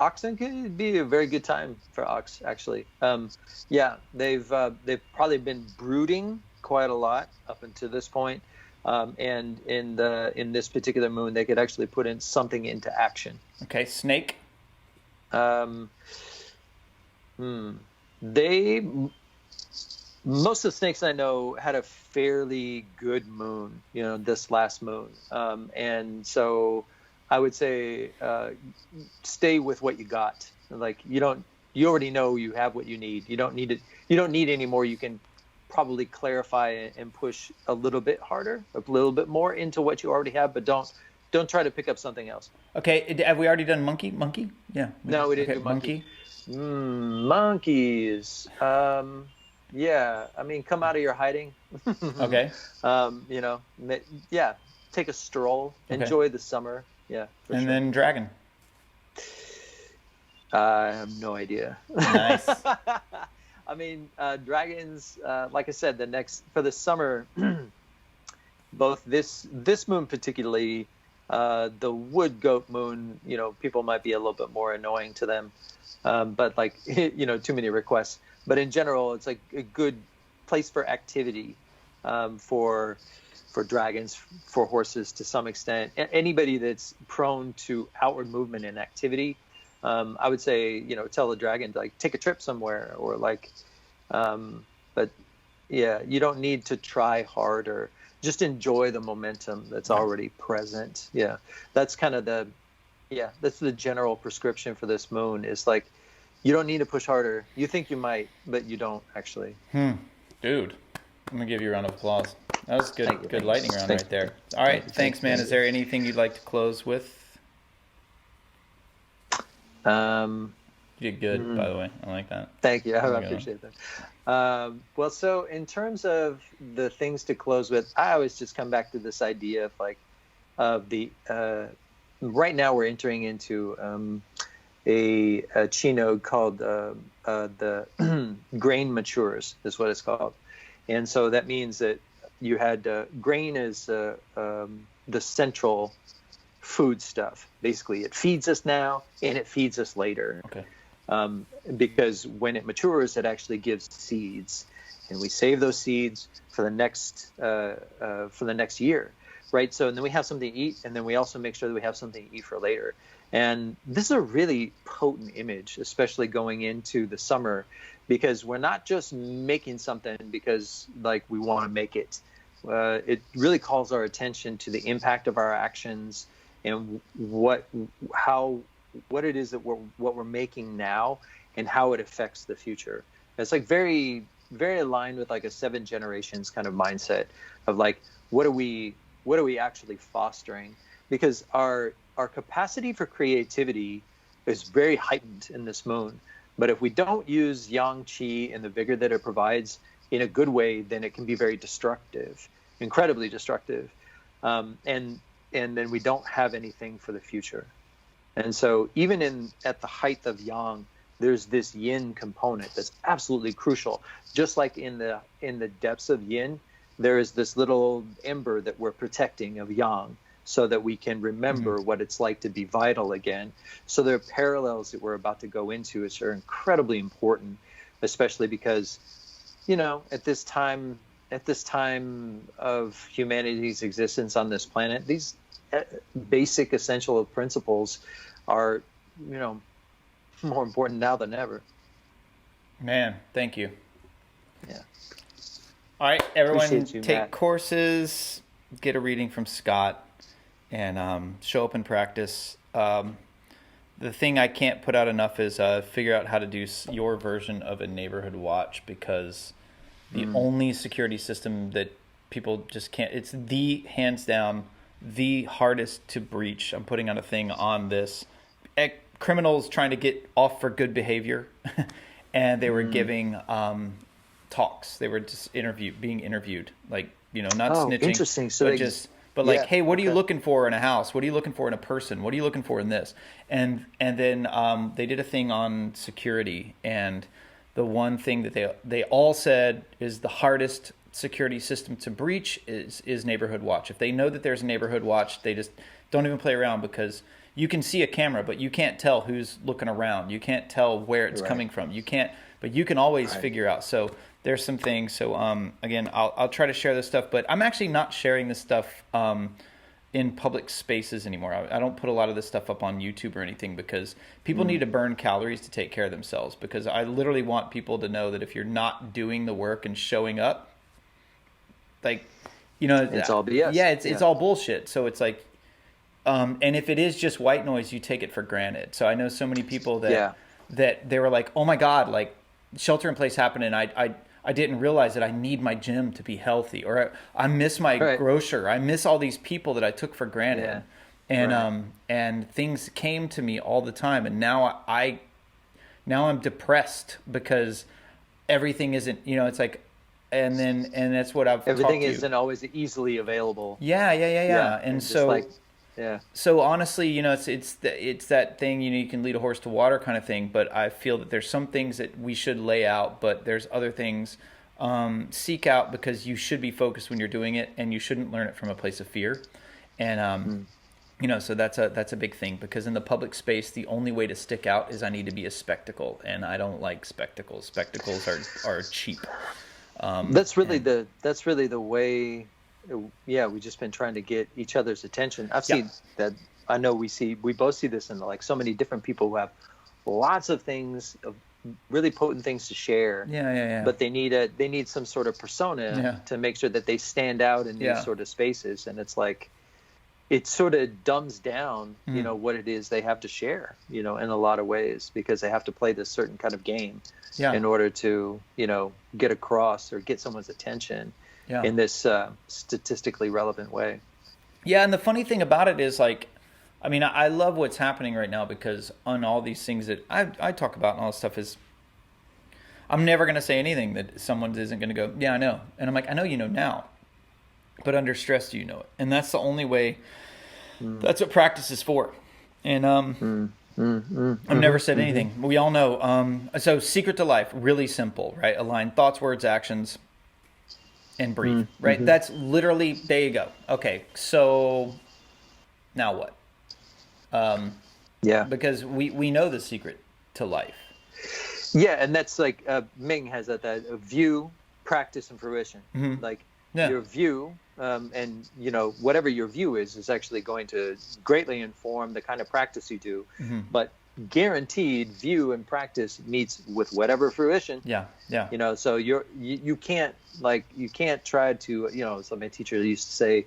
Speaker 2: Oxen could be a very good time for ox, actually. They've probably been brooding quite a lot up until this point, and in this particular moon, they could actually put in something into action.
Speaker 1: Okay, snake.
Speaker 2: Most of the snakes I know had a fairly good moon, this last moon, and so I would say stay with what you got. Like you already know you have what you need. You don't need it. You don't need any more. You can probably clarify and push a little bit harder, a little bit more into what you already have, but don't try to pick up something else.
Speaker 1: Okay, have we already done monkey? Monkey? Yeah.
Speaker 2: No, we didn't do monkey. Monkeys. Yeah, I mean, come out of your hiding.
Speaker 1: Okay.
Speaker 2: Take a stroll.
Speaker 1: Okay.
Speaker 2: Enjoy the summer. Yeah.
Speaker 1: And then dragon.
Speaker 2: I have no idea.
Speaker 1: Nice.
Speaker 2: I mean, dragons, like I said, for the summer, both this moon particularly, the wood goat moon, people might be a little bit more annoying to them, but like, too many requests. But in general, it's like a good place for activity, for dragons, for horses to some extent. Anybody that's prone to outward movement and activity, I would say, tell the dragon to like take a trip somewhere or like, but yeah, you don't need to try harder. Just enjoy the momentum that's already present. Yeah, that's kind of that's the general prescription for this moon is like, you don't need to push harder. You think you might, but you don't actually.
Speaker 1: Dude, I'm gonna give you a round of applause. That was good.
Speaker 2: Thank you,
Speaker 1: Good
Speaker 2: thank you.
Speaker 1: lightning round
Speaker 2: Thank
Speaker 1: right there. All right, thanks, man.
Speaker 2: thank
Speaker 1: Is there anything you'd like to close with?
Speaker 2: you.
Speaker 1: You did good, by the way. I like that.
Speaker 2: Thank you. I
Speaker 1: How's it going?
Speaker 2: appreciate that. Well, so in terms of the things to close with, I always just come back to this idea of like, right now we're entering into a chi node called the grain matures, is what it's called. And so that means that you had grain is the central food stuff. Basically, it feeds us now and it feeds us later.
Speaker 1: Okay.
Speaker 2: Because when it matures, it actually gives seeds, and we save those seeds for the next year, right? So, and then we have something to eat, and then we also make sure that we have something to eat for later. And this is a really potent image, especially going into the summer, because we're not just making something because like we want to make it. It really calls our attention to the impact of our actions and what it is that what we're making now and how it affects the future. It's like very, very aligned with like a 7 generations kind of mindset of like, what are we actually fostering? Because our capacity for creativity is very heightened in this moon. But if we don't use yang qi and the vigor that it provides in a good way, then it can be very destructive, incredibly destructive. And then we don't have anything for the future. And so even at the height of yang, there's this yin component that's absolutely crucial. Just like in the depths of yin, there is this little ember that we're protecting of yang so that we can remember what it's like to be vital again. So there are parallels that we're about to go into, which are incredibly important, especially because, at this time of humanity's existence on this planet, these basic essential principles are, more important now than ever.
Speaker 1: Man, thank you.
Speaker 2: Yeah.
Speaker 1: All right, everyone,
Speaker 2: Appreciate you,
Speaker 1: take
Speaker 2: Matt.
Speaker 1: courses, get a reading from Scott, and show up and practice. The thing I can't put out enough is figure out how to do your version of a neighborhood watch, because the only security system that people just can't, it's the hands down the hardest to breach. I'm putting out a thing on this. Criminals trying to get off for good behavior, and they were giving talks. They were just being interviewed, like, not snitching.
Speaker 2: Interesting. So
Speaker 1: like, hey, what are you looking for in a house? What are you looking for in a person? What are you looking for in this? And then they did a thing on security, and the one thing that they all said is the hardest security system to breach is neighborhood watch. If they know that there's a neighborhood watch, they just don't even play around, because you can see a camera, but you can't tell who's looking around. You can't tell where it's coming from. But you can always figure out. So there's some things. So again, I'll try to share this stuff, but I'm actually not sharing this stuff in public spaces anymore. I don't put a lot of this stuff up on YouTube or anything, because people need to burn calories to take care of themselves, because I literally want people to know that if you're not doing the work and showing up, like,
Speaker 2: it's all BS.
Speaker 1: Yeah, it's all bullshit. So it's like, and if it is just white noise, you take it for granted. So I know so many people that they were like, oh my God, like shelter in place happened, and I didn't realize that I need my gym to be healthy, or I miss my grocer. I miss all these people that I took for granted. Yeah. And things came to me all the time, and now I'm depressed because everything isn't, it's like, and that's what I've
Speaker 2: everything isn't always easily available.
Speaker 1: Yeah. And so so honestly, it's that thing, you can lead a horse to water kind of thing, but I feel that there's some things that we should lay out, but there's other things seek out, because you should be focused when you're doing it, and you shouldn't learn it from a place of fear. And so that's a big thing, because in the public space, the only way to stick out is I need to be a spectacle, and I don't like spectacles. Spectacles are cheap. That's really
Speaker 2: the way. Yeah, we've just been trying to get each other's attention. I've seen that. I know we both see this in like so many different people who have lots of things, really potent things to share.
Speaker 1: Yeah.
Speaker 2: But they need some sort of persona to make sure that they stand out in these sort of spaces. And it's like, it sort of dumbs down, what it is they have to share, in a lot of ways, because they have to play this certain kind of game in order to, get across or get someone's attention in this statistically relevant way.
Speaker 1: Yeah, and the funny thing about it is, like, I mean, I love what's happening right now, because on all these things that I talk about and all this stuff is, I'm never going to say anything that someone isn't going to go, yeah, I know. And I'm like, I know you know now, but under stress, do you know it? And that's the only way. That's what practice is for. And I've never said anything. We all know. So secret to life, really simple, right? Align thoughts, words, actions, and breathe, right? That's literally, there you go. Okay, so now what? Because we know the secret to life.
Speaker 2: Yeah, and that's like Ming has that view, practice, and fruition. Like your view, and whatever your view is actually going to greatly inform the kind of practice you do. But guaranteed, view and practice meets with whatever fruition. So you can't try to so my teacher used to say,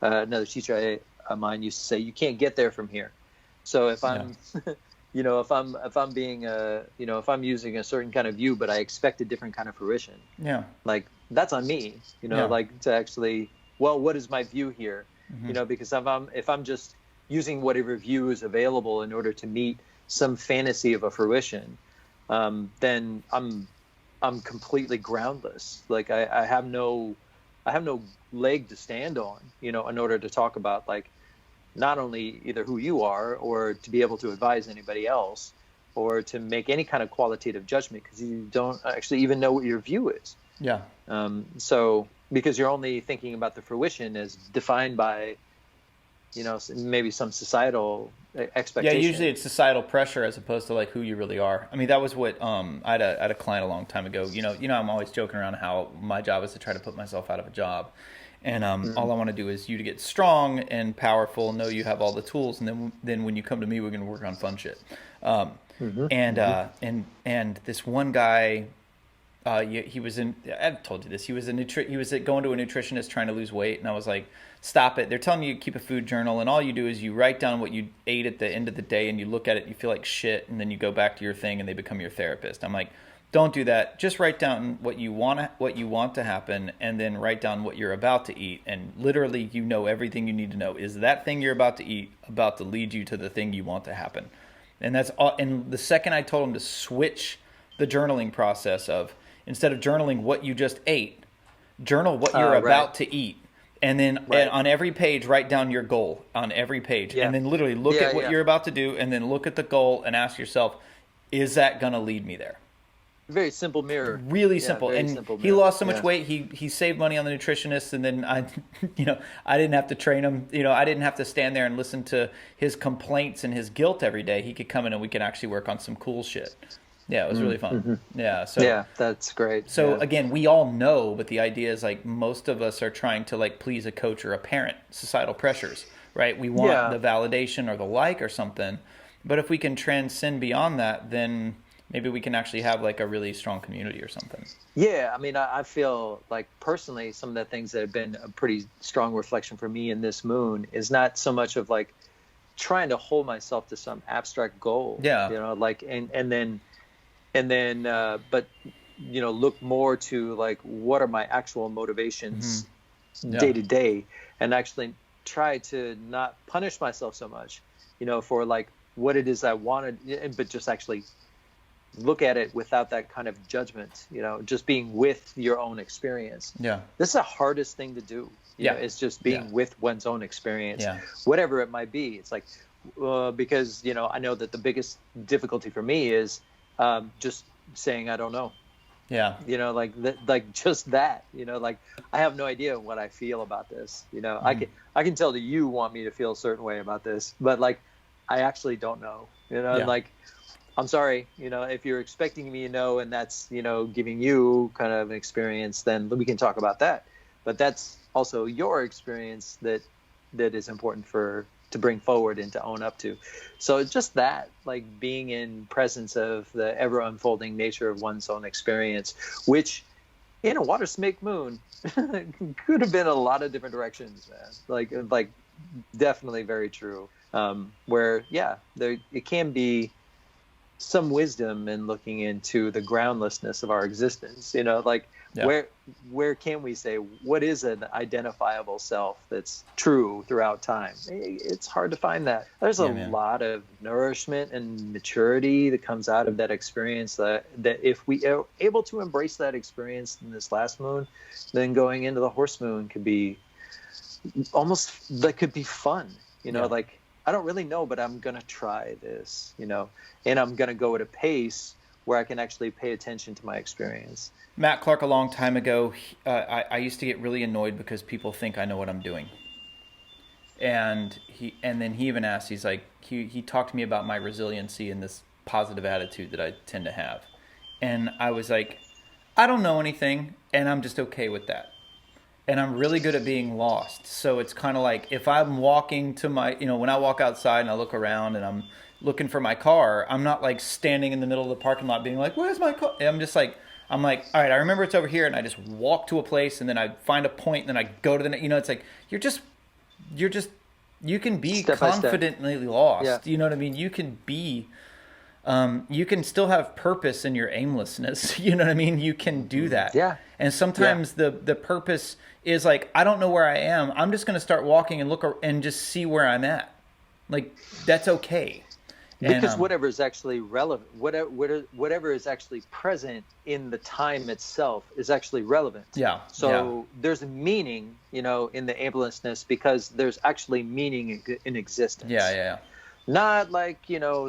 Speaker 2: another teacher of mine used to say, you can't get there from here. So if I'm if I'm being if I'm using a certain kind of view, but I expect a different kind of fruition, like that's on me, like to actually, well, what is my view here? Because if I'm just using whatever view is available in order to meet some fantasy of a fruition, then I'm completely groundless. Like I have no leg to stand on, in order to talk about, like, not only either who you are, or to be able to advise anybody else, or to make any kind of qualitative judgment, because you don't actually even know what your view is. So because you're only thinking about the fruition as defined by, maybe some societal expectation.
Speaker 1: Yeah, usually it's societal pressure as opposed to like who you really are. I mean, that was what I had a client a long time ago. I'm always joking around how my job is to try to put myself out of a job. And all I want to do is you to get strong and powerful, know you have all the tools, and then when you come to me, we're going to work on fun shit. And this one guy, he was in. I've told you this. He was going to a nutritionist trying to lose weight, and I was like, stop it. They're telling you to keep a food journal, and all you do is you write down what you ate at the end of the day, and you look at it, you feel like shit, and then you go back to your thing, and they become your therapist. I'm like, don't do that. Just write down what you want to happen, and then write down what you're about to eat. And literally, everything you need to know. Is that thing you're about to eat about to lead you to the thing you want to happen? And that's all. And the second I told him to switch the journaling process of, instead of journaling what you just ate, journal what you're about to eat. And then on every page, write down your goal on every page. And then literally look at what you're about to do, and then look at the goal and ask yourself, is that going to lead me there?
Speaker 2: Very simple mirror.
Speaker 1: Really simple. And simple he lost so much weight. He saved money on the nutritionist, and then I didn't have to train him. I didn't have to stand there and listen to his complaints and his guilt every day. He could come in and we could actually work on some cool shit. Yeah, it was really fun. Yeah,
Speaker 2: that's great.
Speaker 1: So again, we all know, but the idea is, like, most of us are trying to, like, please a coach or a parent. Societal pressures, right? We want the validation or the like or something. But if we can transcend beyond that, then maybe we can actually have, like, a really strong community or something.
Speaker 2: Yeah, I mean, I feel like personally some of the things that have been a pretty strong reflection for me in this moon is not so much of, like, trying to hold myself to some abstract goal. Like, and then but look more to, like, what are my actual motivations day to day, and actually try to not punish myself so much, for, like, what it is I wanted, but just actually look at it without that kind of judgment, just being with your own experience. This is the hardest thing to do. It's just being with one's own experience, whatever it might be. It's like, because, I know that the biggest difficulty for me is just saying, I don't know. Like just that, like, I have no idea what I feel about this. I can tell that you want me to feel a certain way about this, but, like, I actually don't know, like, I'm sorry, if you're expecting me to know, and that's, giving you kind of an experience, then we can talk about that. But that's also your experience that is important to bring forward and to own up to. So it's just that, like, being in presence of the ever unfolding nature of one's own experience, which in a water snake moon could have been a lot of different directions, man. Like definitely very true. Where, yeah, it can be some wisdom in looking into the groundlessness of our existence, like where can we say what is an identifiable self that's true throughout time? It's hard to find that. There's a lot of nourishment and maturity that comes out of that experience, that if we are able to embrace that experience in this last moon, then going into the horse moon could be fun, like, I don't really know, but I'm going to try this, and I'm going to go at a pace where I can actually pay attention to my experience.
Speaker 1: Matt Clark, a long time ago, I used to get really annoyed because people think I know what I'm doing. And then he even asked, he's like, he talked to me about my resiliency and this positive attitude that I tend to have. And I was like, I don't know anything, and I'm just okay with that. And I'm really good at being lost. So it's kind of like if I'm walking to my, when I walk outside and I look around and I'm looking for my car, I'm not like standing in the middle of the parking lot being like, where's my car? I'm like, all right, I remember it's over here. And I just walk to a place and then I find a point and then I go to the, it's like, you can be step confidently lost. Yeah. You know what I mean? You can be, you can still have purpose in your aimlessness. You know what I mean? You can do that.
Speaker 2: Yeah.
Speaker 1: And sometimes the purpose is like, I don't know where I am. I'm just going to start walking and look and just see where I'm at. Like, that's okay.
Speaker 2: Because whatever is actually relevant, whatever is actually present in the time itself is actually relevant.
Speaker 1: Yeah.
Speaker 2: So there's a meaning, in the aimlessness, because there's actually meaning in existence.
Speaker 1: Yeah.
Speaker 2: Not like,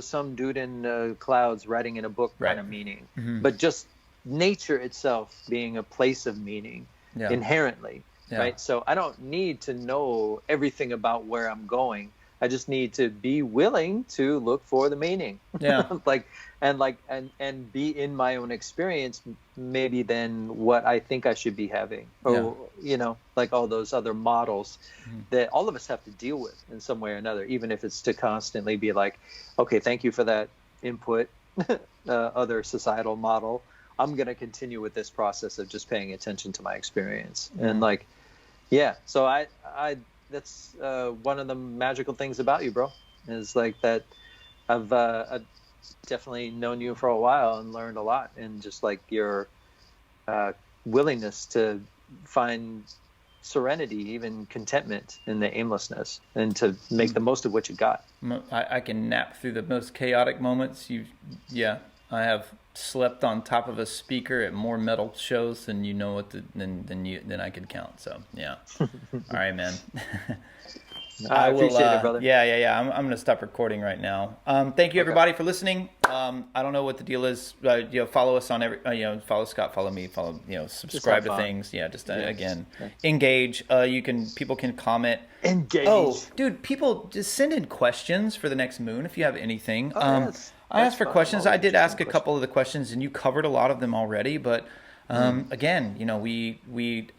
Speaker 2: some dude in clouds writing in a book kind of meaning, but just nature itself being a place of meaning inherently, right? So I don't need to know everything about where I'm going. I just need to be willing to look for the meaning.
Speaker 1: Yeah.
Speaker 2: and be in my own experience, maybe than what I think I should be having. Or, like all those other models that all of us have to deal with in some way or another, even if it's to constantly be like, okay, thank you for that input, other societal model. I'm going to continue with this process of just paying attention to my experience. And so I that's one of the magical things about you, bro, is like that I've definitely known you for a while and learned a lot, and just like your willingness to find serenity, even contentment in the aimlessness, and to make the most of what you got.
Speaker 1: I can nap through the most chaotic moments. I have slept on top of a speaker at more metal shows than than I could count. So yeah. All right, man.
Speaker 2: I appreciate it, brother.
Speaker 1: Yeah. I'm going to stop recording right now. Thank you everybody for listening. I don't know what the deal is. Follow us on follow Scott, follow me, subscribe to things. Yeah, again, engage. People can comment.
Speaker 2: Engage.
Speaker 1: Oh, dude, people just send in questions for the next moon if you have anything.
Speaker 2: Yes.
Speaker 1: I asked for questions. I did ask a couple of the questions, and you covered a lot of them already. But again,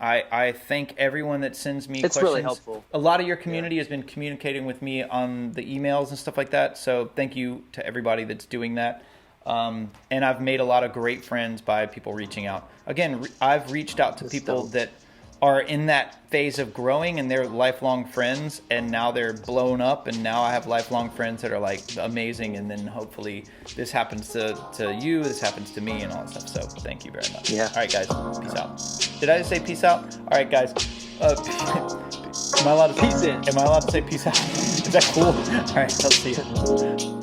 Speaker 1: I thank everyone that sends me questions.
Speaker 2: It's really helpful.
Speaker 1: A lot of your community has been communicating with me on the emails and stuff like that. So thank you to everybody that's doing that. And I've made a lot of great friends by people reaching out. Again, I've reached out to people that are in that phase of growing, and they're lifelong friends, and now they're blown up, and now I have lifelong friends that are like amazing, and then hopefully this happens to you, this happens to me, and all that stuff. So thank you very much.
Speaker 2: Yeah.
Speaker 1: All right, guys, peace out. Did I just say peace out? All right, guys. Am I allowed to
Speaker 2: peace in?
Speaker 1: Am I allowed to say peace out? Is that cool? All right, I'll see you.